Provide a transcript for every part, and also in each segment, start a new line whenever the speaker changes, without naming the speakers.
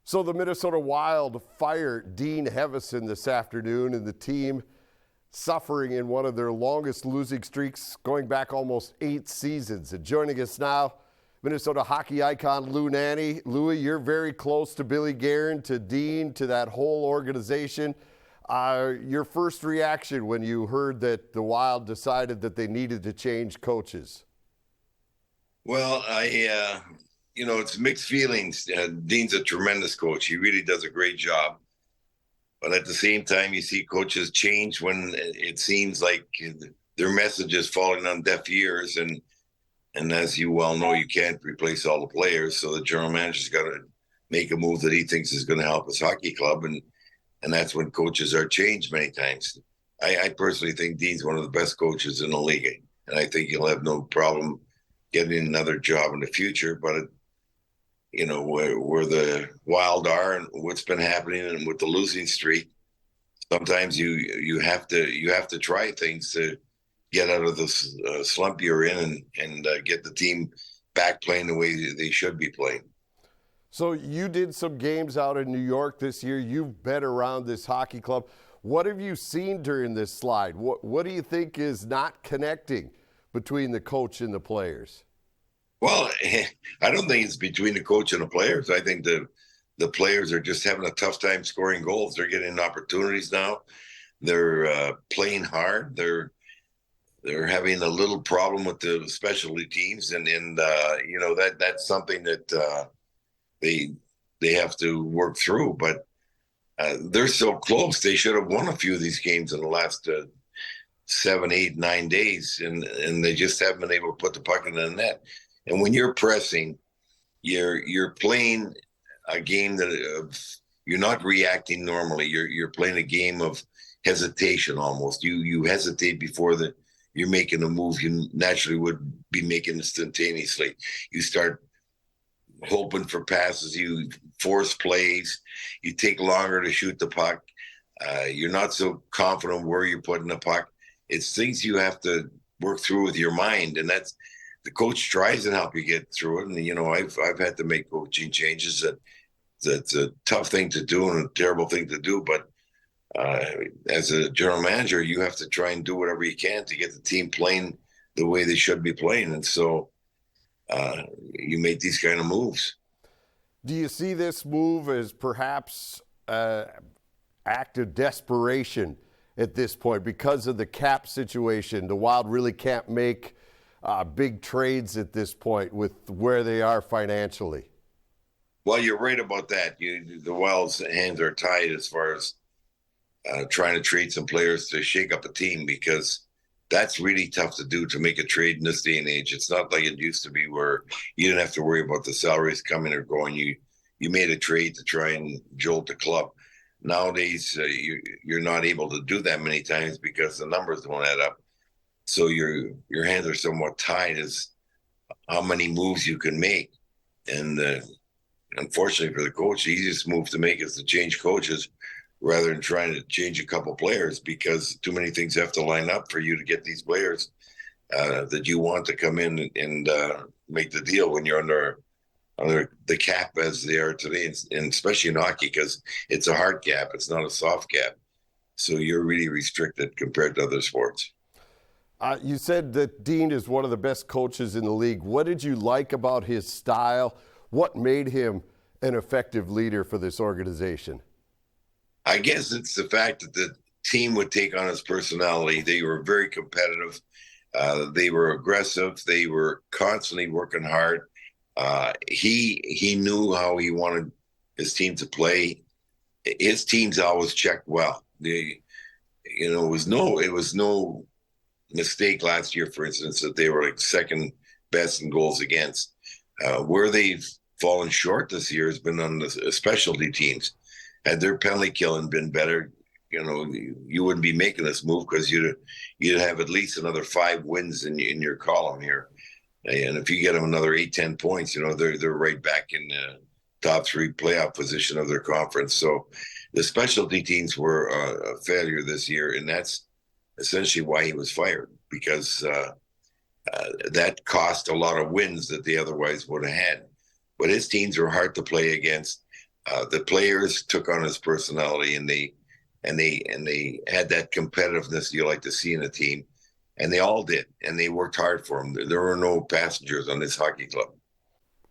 So the Minnesota Wild fired Dean Evason this afternoon, and the team suffering in one of their longest losing streaks going back almost 8 seasons. And joining us now, Minnesota hockey icon Lou Nanne. Louie, you're very close to Billy Guerin, to Dean, to that whole organization. Your first reaction when you heard that the Wild decided that they needed to change coaches?
Well, it's mixed feelings. Dean's a tremendous coach. He really does a great job. But at the same time, you see coaches change when it seems like their message is falling on deaf ears. And as you well know, you can't replace all the players. So the general manager's got to make a move that he thinks is going to help his hockey club. And that's when coaches are changed many times. I personally think Dean's one of the best coaches in the league. And I think he'll have no problem getting another job in the future. But where the Wild are and what's been happening and with the losing streak, sometimes you have to try things to get out of the slump you're in and get the team back playing the way they should be playing.
So you did some games out in New York this year. You've been around this hockey club. What have you seen during this slide? What do you think is not connecting between the coach and the players?
Well, I don't think it's between the coach and the players. I think the players are just having a tough time scoring goals. They're getting opportunities now. They're playing hard. They're having a little problem with the specialty teams, and that's something that they have to work through. But they're so close. They should have won a few of these games in the last 7, 8, 9 days, and they just haven't been able to put the puck in the net. And when you're pressing, you're playing a game that you're not reacting normally. You're playing a game of hesitation almost. You hesitate before you're making a move you naturally would be making instantaneously. You start hoping for passes. You force plays. You take longer to shoot the puck. You're not so confident where you're putting the puck. It's things you have to work through with your mind, and that's. The coach tries to help you get through it, and I've had to make coaching changes. That's a tough thing to do and a terrible thing to do. But as a general manager, you have to try and do whatever you can to get the team playing the way they should be playing, and so you make these kind of moves.
Do you see this move as perhaps an act of desperation at this point because of the cap situation? The Wild really can't make big trades at this point with where they are financially.
Well, you're right about that. The Wild's hands are tied as far as trying to trade some players to shake up a team, because that's really tough to do, to make a trade in this day and age. It's not like it used to be where you didn't have to worry about the salaries coming or going. You made a trade to try and jolt the club. Nowadays, you're not able to do that many times because the numbers don't add up. So your hands are somewhat tied as how many moves you can make. And unfortunately for the coach, the easiest move to make is to change coaches rather than trying to change a couple players, because too many things have to line up for you to get these players that you want to come in and make the deal when you're under the cap as they are today, and especially in hockey, because it's a hard cap. It's not a soft cap. So you're really restricted compared to other sports.
You said that Dean is one of the best coaches in the league. What did you like about his style? What made him an effective leader for this organization?
I guess it's the fact that the team would take on his personality. They were very competitive. They were aggressive. They were constantly working hard. He knew how he wanted his team to play. His teams always checked well. It was no mistake last year, for instance, that they were like second best in goals against. Where they've fallen short this year has been on the specialty teams. Had their penalty killing been better, you wouldn't be making this move, because you'd have at least another 5 wins in your column here. And if you get them another 8-10 points, they're right back in the top 3 playoff position of their conference. So the specialty teams were a failure this year, and that's essentially why he was fired, because that cost a lot of wins that they otherwise would have had. But his teams are hard to play against. The players took on his personality, and they had that competitiveness you like to see in a team, and they all did, and they worked hard for him. There were no passengers on this hockey club.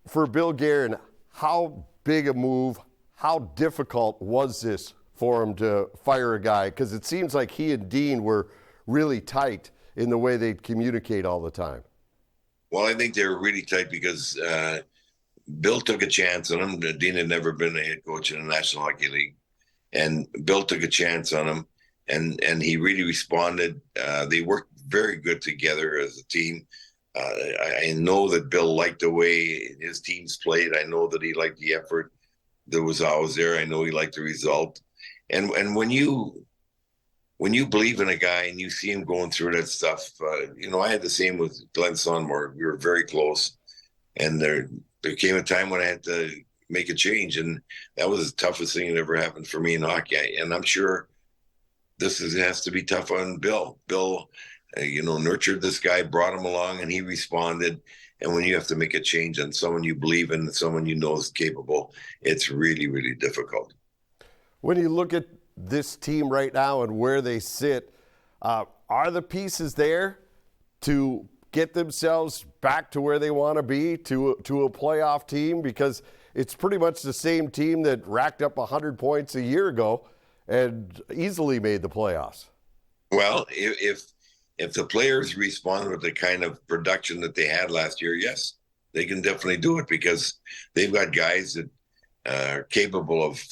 For Bill Guerin, how big a move, how difficult was this for him to fire a guy? Because it seems like he and Dean were really tight in the way they communicate all the time.
Well, I think they were really tight because Bill took a chance on him. Dean had never been a head coach in the National Hockey League, and Bill took a chance on him, and he really responded. They worked very good together as a team. I know that Bill liked the way his teams played. I know that he liked the effort that was always there. I know he liked the result. And when you believe in a guy and you see him going through that stuff, I had the same with Glenn Sonmore. We were very close, and there came a time when I had to make a change, and that was the toughest thing that ever happened for me in hockey. And I'm sure has to be tough on Bill. Bill, nurtured this guy, brought him along, and he responded. And when you have to make a change on someone you believe in, someone you know is capable, it's really, really difficult.
When you look at this team right now and where they sit, are the pieces there to get themselves back to where they want to be, to a playoff team? Because it's pretty much the same team that racked up 100 points a year ago and easily made the playoffs.
Well, if the players respond with the kind of production that they had last year, yes, they can definitely do it, because they've got guys that are capable of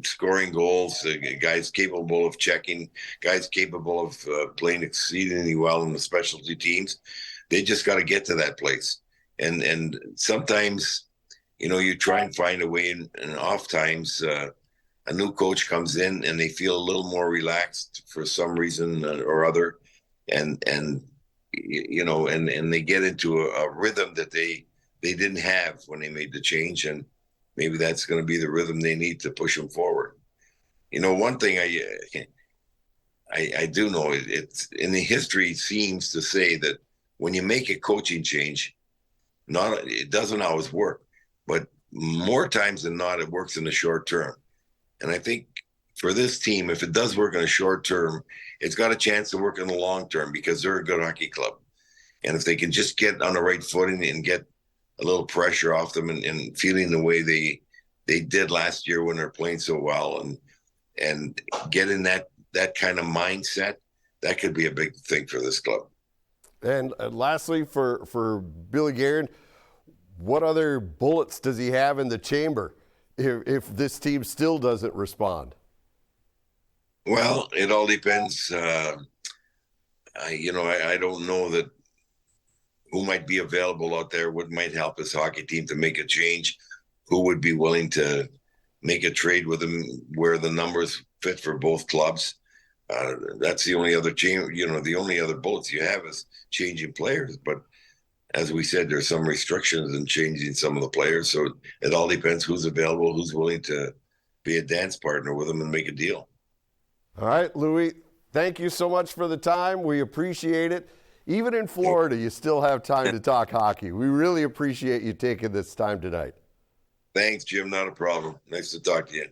scoring goals, guys capable of checking, guys capable of playing exceedingly well in the specialty teams. They just got to get to that place. And sometimes, you try and find a way in off times. A new coach comes in and they feel a little more relaxed for some reason or other. And they get into a rhythm that they didn't have when they made the change. And maybe that's going to be the rhythm they need to push them forward. One thing I do know, it's in the history seems to say that when you make a coaching change, it doesn't always work, but more times than not, it works in the short term. And I think for this team, if it does work in the short term, it's got a chance to work in the long term, because they're a good hockey club. And if they can just get on the right footing and get a little pressure off them and feeling the way they did last year when they're playing so well, and get in that kind of mindset, that could be a big thing for this club.
And lastly, for Billy Guerin, what other bullets does he have in the chamber if this team still doesn't respond?
Well, it all depends. I don't know that who might be available out there, what might help his hockey team to make a change, who would be willing to make a trade with him where the numbers fit for both clubs. That's the only other change, the only other bullets you have is changing players. But as we said, there's some restrictions in changing some of the players. So it all depends who's available, who's willing to be a dance partner with them and make a deal.
All right, Louis, thank you so much for the time. We appreciate it. Even in Florida, you still have time to talk hockey. We really appreciate you taking this time tonight.
Thanks, Jim. Not a problem. Nice to talk to you.